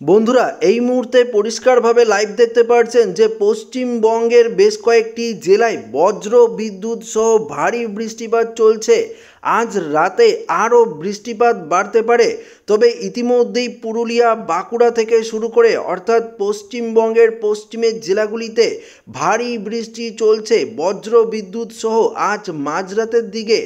বন্ধুরা এই মুহূর্তে পরিষ্কারভাবে লাইভ দেখতে পাচ্ছেন যে পশ্চিমবঙ্গের বেশ কয়েকটি জেলায় বজ্র বিদ্যুৎ সহ ভারী বৃষ্টিপাত চলছে। আজ রাতে আরও বৃষ্টিপাত বাড়তে পারে। তবে ইতিমধ্যেই পুরুলিয়া বাঁকুড়া থেকে শুরু করে অর্থাৎ পশ্চিমবঙ্গের পশ্চিমের জেলাগুলিতে ভারী বৃষ্টি চলছে। বজ্র বিদ্যুৎ সহ আজ মাঝরাতের দিকে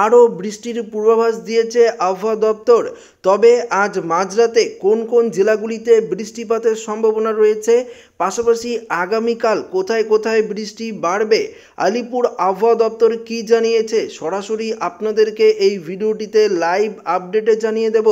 আরও বৃষ্টির পূর্বাভাস দিয়েছে আবহাওয়া দপ্তর। তবে আজ মাঝরাতে কোন কোন জেলাগুলিতে বৃষ্টিপাতের সম্ভাবনা রয়েছে, পাশাপাশি আগামীকাল কোথায় কোথায় বৃষ্টি বাড়বে, আলিপুর আবহাওয়া দপ্তর কী জানিয়েছে সরাসরি আপনাদেরকে এই ভিডিওটিতে লাইভ আপডেটে জানিয়ে দেব।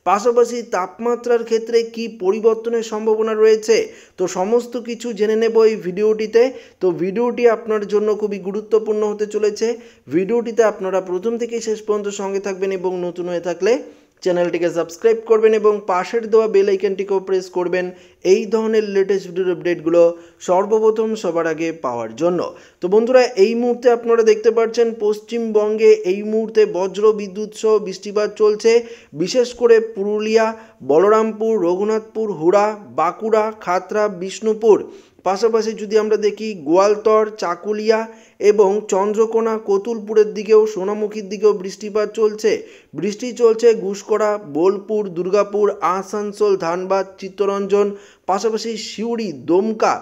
পাশাপাশি তাপমাত্রার ক্ষেত্রে কি পরিবর্তনের সম্ভাবনা রয়েছে, তো সমস্ত কিছু জেনে নেব এই ভিডিওটিতে। তো ভিডিওটি আপনার জন্য খুবই গুরুত্বপূর্ণ হতে চলেছে। ভিডিওটিতে আপনারা প্রথম থেকে শেষ পর্যন্ত সঙ্গে থাকবেন এবং নতুন হয়ে থাকলে চ্যানেলটিকে সাবস্ক্রাইব করবেন এবং পাশের দেওয়া বেল আইকনটিকেও প্রেস করবেন এই ধরনের লেটেস্ট ভিডিওর আপডেটগুলো সর্বপ্রথম সবার আগে পাওয়ার জন্য। তো বন্ধুরা এই মুহূর্তে আপনারা দেখতে পাচ্ছেন পশ্চিমবঙ্গে এই মুহূর্তে বজ্র বিদ্যুৎ সহ বৃষ্টিপাত চলছে। বিশেষ করে পুরুলিয়া, বলরামপুর, রঘুনাথপুর, হুড়া, বাঁকুড়া, খাতড়া, বিষ্ণুপুর, পাশাপাশি যদি আমরা দেখি গোয়ালতর, চাকুলিয়া এবং চন্দ্রকোনা, কতুলপুরের দিকেও, সোনামুখীর দিকেও বৃষ্টিপাত চলছে। বৃষ্টি চলছে ঘুষকরা, বোলপুর, দুর্গাপুর, আসানসোল, ধানবাদ, চিত্তরঞ্জন, পাশাপাশি সিউড়ি, দমকা,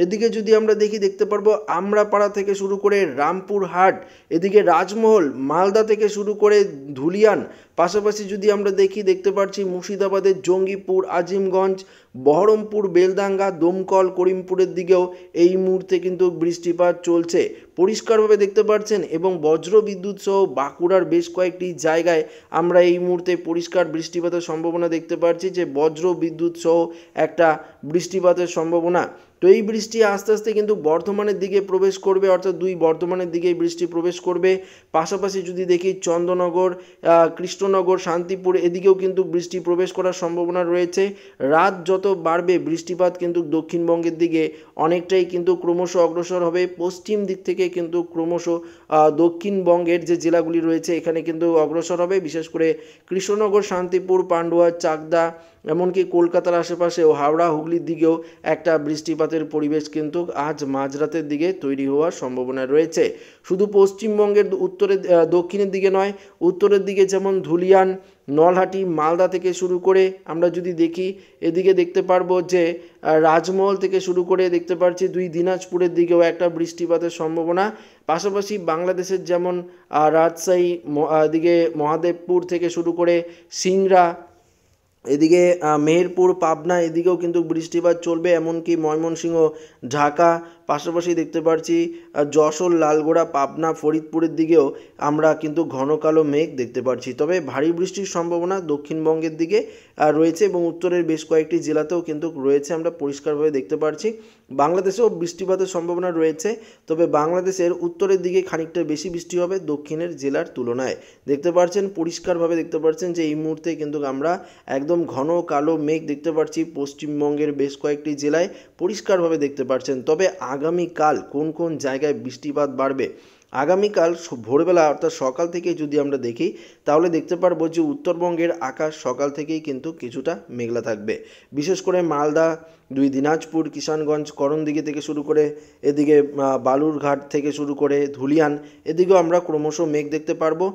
এদিকে যদি আমরা দেখতে পারবো আমরাপাড়া থেকে শুরু করে রামপুরহাট, এদিকে রাজমহল, মালদা থেকে শুরু করে ধুলিয়ান, পাশাপাশি যদি আমরা দেখতে পাচ্ছি মুর্শিদাবাদের জঙ্গিপুর, আজিমগঞ্জ, বহরমপুর, বেলদাঙ্গা, দমকল, করিমপুরের দিকেও এই মুহূর্তে কিন্তু বৃষ্টিপাত চলছে পরিষ্কারভাবে দেখতে পাচ্ছেন। এবং বজ্র বিদ্যুৎ সহ বাঁকুড়ার বেশ কয়েকটি জায়গায় আমরা এই মুহূর্তে পরিষ্কার বৃষ্টিপাতের সম্ভাবনা দেখতে পাচ্ছি, যে বজ্র বিদ্যুৎ সহ একটা বৃষ্টিপাতের সম্ভাবনা। তো এই বৃষ্টি আস্তে আস্তে কিন্তু বর্ধমানের দিকে প্রবেশ করবে, অর্থাৎ বর্ধমানের দিকেই বৃষ্টি প্রবেশ করবে। পাশাপাশি যদি দেখি চন্দননগর, কৃষ্ণনগর, শান্তিপুর, এদিকেও কিন্তু বৃষ্টি প্রবেশ করার সম্ভাবনা রয়েছে। রাত যত বাড়বে বৃষ্টিপাত কিন্তু দক্ষিণবঙ্গের দিকে অনেকটাই কিন্তু ক্রমশ অগ্রসর হবে। পশ্চিম দিক থেকে কিন্তু ক্রমশ দক্ষিণবঙ্গের যে জেলাগুলি রয়েছে এখানে কিন্তু অগ্রসর হবে। বিশেষ করে কৃষ্ণনগর, শান্তিপুর, পান্ডুয়া, চাকদা, এমনকি কলকাতার আশেপাশে ও হাওড়া, হুগলির দিকেও একটা বৃষ্টিপাতের পরিবেশ কিন্তু আজ মাঝরাতের দিকে তৈরি হওয়ার সম্ভাবনা রয়েছে। শুধু পশ্চিমবঙ্গের দক্ষিণের দিকে নয়, উত্তরের দিকে যেমন ধুলিয়ান, নলহাটি, মালদা থেকে শুরু করে আমরা যদি দেখি এদিকে দেখতে পারবো যে রাজমহল থেকে শুরু করে দেখতে পাচ্ছি দিনাজপুরের দিকেও একটা বৃষ্টিপাতের সম্ভাবনা। পাশাপাশি বাংলাদেশের যেমন রাজশাহী, এদিকে মহাদেবপুর থেকে শুরু করে সিংড়া, এদিকে মেহেরপুর, পাবনা, এদিকেও কিন্তু বৃষ্টিপাত চলবে। এমনকি ময়মনসিংহ, ঢাকা, পাশাপাশি দেখতে পাচ্ছি যশোর, লালগোড়া, পাবনা, ফরিদপুরের দিকেও আমরা কিন্তু ঘন কালো মেঘ দেখতে পাচ্ছি। তবে ভারী বৃষ্টির সম্ভাবনা দক্ষিণবঙ্গের দিকে রয়েছে এবং উত্তরের বেশ কয়েকটি জেলাতেও কিন্তু রয়েছে, আমরা পরিষ্কারভাবে দেখতে পাচ্ছি। বাংলাদেশেও বৃষ্টিপাতের সম্ভাবনা রয়েছে, তবে বাংলাদেশের উত্তরের দিকে খানিকটা বেশি বৃষ্টি হবে দক্ষিণের জেলার তুলনায়। দেখতে পাচ্ছেন পরিষ্কারভাবে দেখতে পাচ্ছেন যে এই মুহূর্তে কিন্তু আমরা একদম ঘন কালো মেঘ দেখতে পাচ্ছি পশ্চিমবঙ্গের বেশ কয়েকটি জেলায় পরিষ্কারভাবে দেখতে পাচ্ছেন। তবে আগামীকাল কোন কোন জায়গায় বৃষ্টিপাত বাড়বে, আগামীকাল ভোরবেলা অর্থাৎ সকাল থেকে যদি আমরা দেখি তাহলে দেখতে পারবো যে উত্তরবঙ্গের আকাশ সকাল থেকেই কিন্তু কিছুটা মেঘলা থাকবে। বিশেষ করে মালদা, দিনাজপুর, কিষানগঞ্জ, করণদিঘি থেকে শুরু করে এদিকে বালুরঘাট থেকে শুরু করে ধুলিয়ান, এদিকেও আমরা ক্রমশ মেঘ দেখতে পারবো।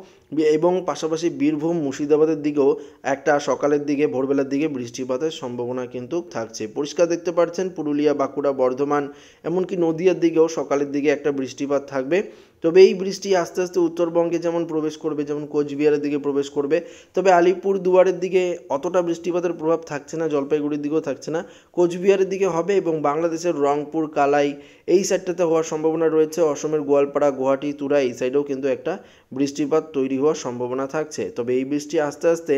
এবং পাশাপাশি বীরভূম, মুর্শিদাবাদের দিকেও একটা সকালের দিকে ভোরবেলার দিকে বৃষ্টিপাতের সম্ভাবনা কিন্তু থাকছে। পরিষ্কার দেখতে পাচ্ছেন পুরুলিয়া, বাঁকুড়া, বর্ধমান, এমনকি নদিয়ার দিকেও সকালের দিকে একটা বৃষ্টিপাত থাকবে। তবে এই বৃষ্টি আস্তে আস্তে উত্তরবঙ্গে যেমন প্রবেশ করবে, যেমন কোচবিহারের দিকে প্রবেশ করবে, তবে আলিপুর দুয়ারের দিকে অতটা বৃষ্টিপাতের প্রভাব থাকছে না, জলপাইগুড়ির দিকেও থাকছে না, কোচবিহারের দিকে হবে। এবং বাংলাদেশের রংপুর, কালাই এই সাইডটাতে হওয়ার সম্ভাবনা রয়েছে। অসমের গোয়ালপাড়া, গুয়াহাটি, তুরা এই সাইডেও কিন্তু একটা বৃষ্টিপাত তৈরি হওয়ার সম্ভাবনা থাকছে। তবে এই বৃষ্টি আস্তে আস্তে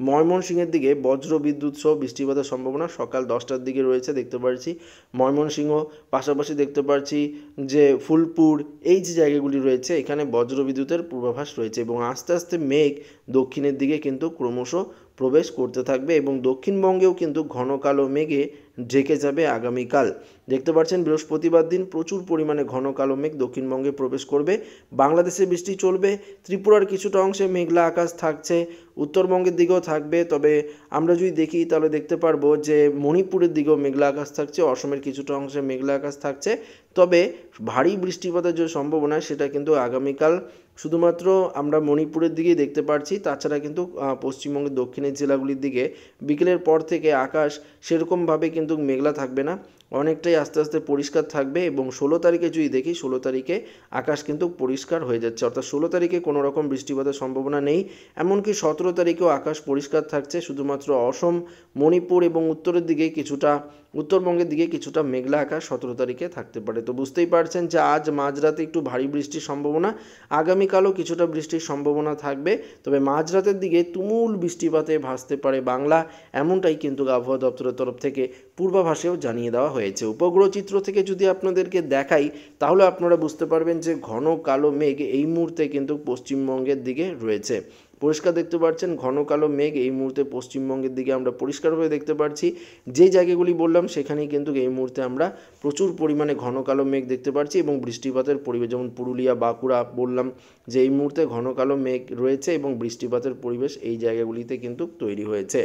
ময়মনসিংহের দিকে বজ্র বিদ্যুৎ সহ বৃষ্টিপাতের সম্ভাবনা সকাল 10টার দিকে রয়েছে দেখতে পাচ্ছি ময়মনসিংহ। পাশাপাশি দেখতে পাচ্ছি যে ফুলপুর, এই যে জায়গাগুলি রয়েছে এখানে বজ্র বিদ্যুতের পূর্বাভাস রয়েছে। এবং আস্তে আস্তে মেঘ দক্ষিণের দিকে কিন্তু ক্রমশ প্রবেশ করতে থাকবে এবং দক্ষিণবঙ্গেও কিন্তু ঘন কালো মেঘে ঢেকে যাবে আগামীকাল। দেখতে পাচ্ছেন বৃহস্পতিবার দিন প্রচুর পরিমাণে ঘন কালো মেঘ দক্ষিণবঙ্গে প্রবেশ করবে, বাংলাদেশে বৃষ্টি চলবে, ত্রিপুরার কিছুটা অংশে মেঘলা আকাশ থাকছে, উত্তরবঙ্গের দিকেও থাকবে। তবে আমরা যদি দেখি তাহলে দেখতে পারবো যে মণিপুরের দিকেও মেঘলা আকাশ থাকছে, অসমের কিছুটা অংশে মেঘলা আকাশ থাকছে। তবে ভারী বৃষ্টিপাতের যে সম্ভাবনা সেটা কিন্তু আগামীকাল শুধুমাত্র আমরা মণিপুরের দিকেই দেখতে পাচ্ছি, তাছাড়া কিন্তু পশ্চিমবঙ্গের দক্ষিণের জেলাগুলির দিকে বিকেলের পর থেকে আকাশ সেরকমভাবে কিন্তু মেঘলা থাকবে না, অনেকটাই আস্তে আস্তে পরিষ্কার থাকবে। এবং 16 তারিখে যদি দেখি 16 তারিখে আকাশ কিন্তু পরিষ্কার হয়ে যাচ্ছে, অর্থাৎ 16 তারিখে কোনো রকম বৃষ্টিপাতের সম্ভাবনা নেই। এমনকি 17 তারিখেও আকাশ পরিষ্কার থাকছে, শুধুমাত্র অসম, মণিপুর এবং উত্তরের দিকে কিছুটা, উত্তরবঙ্গের দিকে কিছুটা মেঘলা আকাশ 17 তারিখে থাকতে পারে। তো বুঝতেই পারছেন যে আজ মাঝরাতে একটু ভারী বৃষ্টির সম্ভাবনা, আগামীকালও কিছুটা বৃষ্টির সম্ভাবনা থাকবে। তবে মাঝরাতের দিকে তুমুল বৃষ্টিপাতে ভাসতে পারে বাংলা, এমনটাই কিন্তু আবহাওয়া দপ্তরের তরফ থেকে পূর্বাভাসেও জানিয়ে দেওয়া হয়েছে। উপগ্রহ চিত্র থেকে যদি আপনাদেরকে দেখাই তাহলে আপনারা বুঝতে পারবেন যে ঘন কালো মেঘ এই মুহূর্তে কিন্তু পশ্চিমবঙ্গের দিকে রয়েছে। পরিষ্কার দেখতে পাচ্ছেন ঘন কালো মেঘ এই মুহূর্তে পশ্চিমবঙ্গের দিকে আমরা পরিষ্কারভাবে দেখতে পাচ্ছি। যে জায়গাগুলি বললাম সেখানেই কিন্তু এই মুহূর্তে আমরা প্রচুর পরিমাণে ঘন কালো মেঘ দেখতে পাচ্ছি এবং বৃষ্টিপাতের পরিবেশ, যেমন পুরুলিয়া, বাঁকুড়া বললাম যে এই মুহূর্তে ঘন কালো মেঘ রয়েছে এবং বৃষ্টিপাতের পরিবেশ এই জায়গাগুলিতে কিন্তু তৈরি হয়েছে।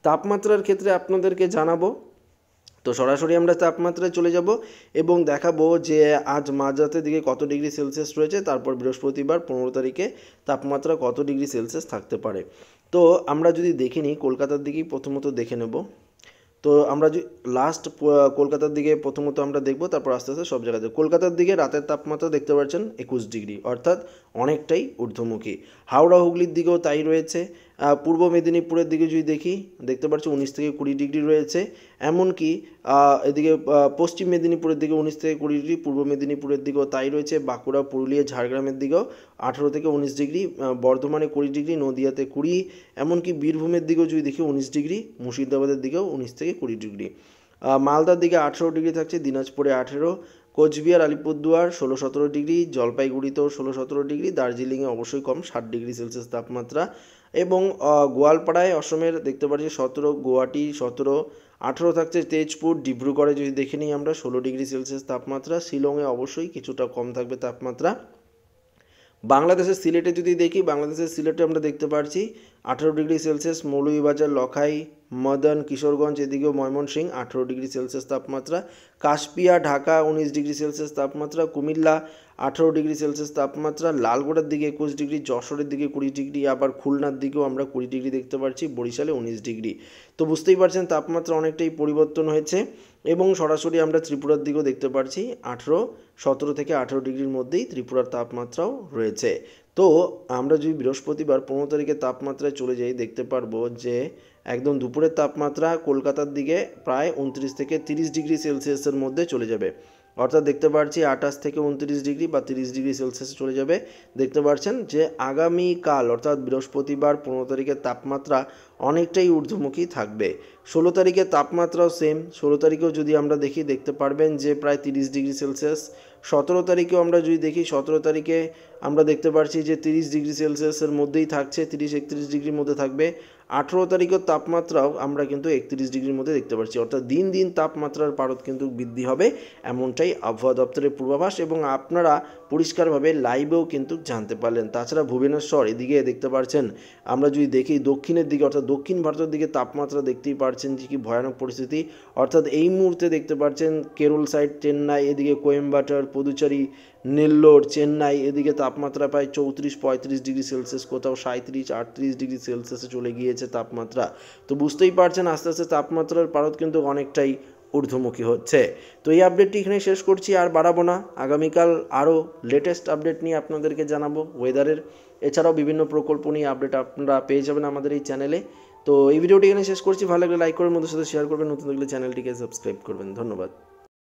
তাপমাত্রার ক্ষেত্রে আপনাদেরকে জানাবো, তো সরাসরি আমরা তাপমাত্রায় চলে যাব এবং দেখাবো যে আজ মাঝরাতের দিকে কত ডিগ্রি সেলসিয়াস রয়েছে, তারপর বৃহস্পতিবার 15 তারিখে তাপমাত্রা কত ডিগ্রি সেলসিয়াস থাকতে পারে। তো আমরা যদি দেখে নিই কলকাতার দিকেই প্রথমত দেখে নেব। তো আমরা যে লাস্ট কলকাতার দিকে প্রথমত আমরা দেখব, তারপর আস্তে আস্তে সব জায়গাতে। কলকাতার দিকে রাতের তাপমাত্রা দেখতে পাচ্ছেন 21 ডিগ্রি, অর্থাৎ অনেকটাই ঊর্ধ্বমুখী। হাওড়া হুগলির দিকেও তাই রয়েছে। পূর্ব মেদিনীপুরের দিকে যদি দেখি দেখতে পাচ্ছি 19 থেকে 20 ডিগ্রি রয়েছে। এমনকি এদিকে পশ্চিম মেদিনীপুরের দিকে 19 থেকে 20 ডিগ্রি, পূর্ব মেদিনীপুরের দিকেও তাই রয়েছে। বাঁকুড়া, পুরুলিয়া, ঝাড়গ্রামের দিকেও 18 থেকে 19 ডিগ্রি, বর্ধমানে 20 ডিগ্রি, নদিয়াতে 20, এমনকি বীরভূমের দিকেও যদি দেখি 19 ডিগ্রি, মুর্শিদাবাদের দিকেও 19 থেকে 20 ডিগ্রি। মালদার দিকে 18 ডিগ্রি থাকছে, দিনাজপুরে 18, কোচবিহার, আলিপুরদুয়ার 16-17 ডিগ্রি, জলপাইগুড়িতেও 16-17 ডিগ্রি, দার্জিলিংয়ে অবশ্যই কম 60 ডিগ্রি সেলসিয়াস তাপমাত্রা। এবং গোয়ালপাড়ায় অসমের দেখতে পাচ্ছি 17, গুয়াহাটি 17, 18 থাকছে তেজপুর, ডিব্রুগড়ে যদি দেখে নিই আমরা 16 ডিগ্রি সেলসিয়াস তাপমাত্রা। শিলংয়ে অবশ্যই কিছুটা কম থাকবে তাপমাত্রা। বাংলাদেশের সিলেটে যদি দেখি, বাংলাদেশের সিলেটে আমরা দেখতে পাচ্ছি 18 ডিগ্রি সেলসিয়াস, মৌলভীবাজার, লখাই, মদন, কিশোরগঞ্জ এদিকেও ময়মনসিংহ 18 ডিগ্রি সেলসিয়াস তাপমাত্রা। কাশপিয়া, ঢাকা 19 ডিগ্রি সেলসিয়াস তাপমাত্রা। কুমিল্লা 18 ডিগ্রি সেলসিয়াস তাপমাত্রা। লালগোড়ার দিকে 21 ডিগ্রি, যশোরের দিকে 20 ডিগ্রি, আবার খুলনার দিকেও আমরা 20 ডিগ্রি দেখতে পাচ্ছি, বরিশালে 19 ডিগ্রি। তো বুঝতেই পারছেন তাপমাত্রা অনেকটাই পরিবর্তন হয়েছে। এবং সরাসরি আমরা ত্রিপুরার দিকেও দেখতে পাচ্ছি 17 থেকে 18 ডিগ্রির মধ্যেই ত্রিপুরার তাপমাত্রাও রয়েছে। তো আমরা যদি বৃহস্পতিবার 15 তারিখে তাপমাত্রায় চলে যাই দেখতে পারবো যে একদম দুপুরের তাপমাত্রা কলকাতার দিকে প্রায় 29 থেকে 30 ডিগ্রি সেলসিয়াসের মধ্যে চলে যাবে, অর্থাৎ দেখতে পাচ্ছি 28 থেকে 29 ডিগ্রি বা 30 ডিগ্রি সেলসিয়াসে চলে যাবে। দেখতে পাচ্ছেন যে আগামীকাল অর্থাৎ বৃহস্পতিবার 15 তারিখের তাপমাত্রা অনেকটাই ঊর্ধ্বমুখী থাকবে। 16 তারিখের তাপমাত্রাও সেম, 16 তারিখেও যদি আমরা দেখি দেখতে পারবেন যে প্রায় 30 ডিগ্রি সেলসিয়াস। 17 তারিখেও আমরা যদি দেখি 17 তারিখে আমরা দেখতে পাচ্ছি যে 30 ডিগ্রি সেলসিয়াসের মধ্যেই থাকছে, 30-31 ডিগ্রির মধ্যে থাকবে। 18 তারিখের তাপমাত্রাও আমরা কিন্তু 31 ডিগ্রির মধ্যে দেখতে পাচ্ছি, অর্থাৎ দিন দিন তাপমাত্রার পারদ কিন্তু বৃদ্ধি হবে, এমনটাই আবহাওয়া দপ্তরের পূর্বাভাস এবং আপনারা পরিষ্কারভাবে লাইভেও কিন্তু জানতে পারলেন। তাছাড়া ভুবনেশ্বর এদিকে দেখতে পাচ্ছেন, আমরা যদি দেখি দক্ষিণের দিকে অর্থাৎ দক্ষিণ ভারতের দিকে তাপমাত্রা দেখতেই পাচ্ছেন যে কি ভয়ানক পরিস্থিতি, অর্থাৎ এই মুহূর্তে দেখতে পাচ্ছেন কেরল সাইড, চেন্নাই এদিকে, কোয়েম্বাটোর, পুদুচেরি, নেল্লোর, চেন্নাই এদিকে তাপমাত্রা প্রায় 34-35 ডিগ্রি সেলসিয়াস, কোথাও 37-38 ডিগ্রি সেলসিয়াসে চলে গিয়েছে তাপমাত্রা। তো বুঝতেই পারছেন আস্তে আস্তে তাপমাত্রার পারদ কিন্তু অনেকটাই ঊর্ধ্বমুখী হচ্ছে। তো এই আপডেটটি এখানে শেষ করছি, আর বাড়াবো না। আগামীকাল আরও লেটেস্ট আপডেট নিয়ে আপনাদেরকে জানাবো ওয়েদারের, এছাড়াও বিভিন্ন প্রকল্প নিয়ে আপডেট আপনারা পেয়ে যাবেন আমাদের এই চ্যানেলে। তো এই ভিডিওটি এখানে শেষ করছি, ভালো লাগলে লাইক করবেন, বন্ধুদের সাথে শেয়ার করবেন, নতুন লাগলে চ্যানেলটিকে সাবস্ক্রাইব করবেন। ধন্যবাদ।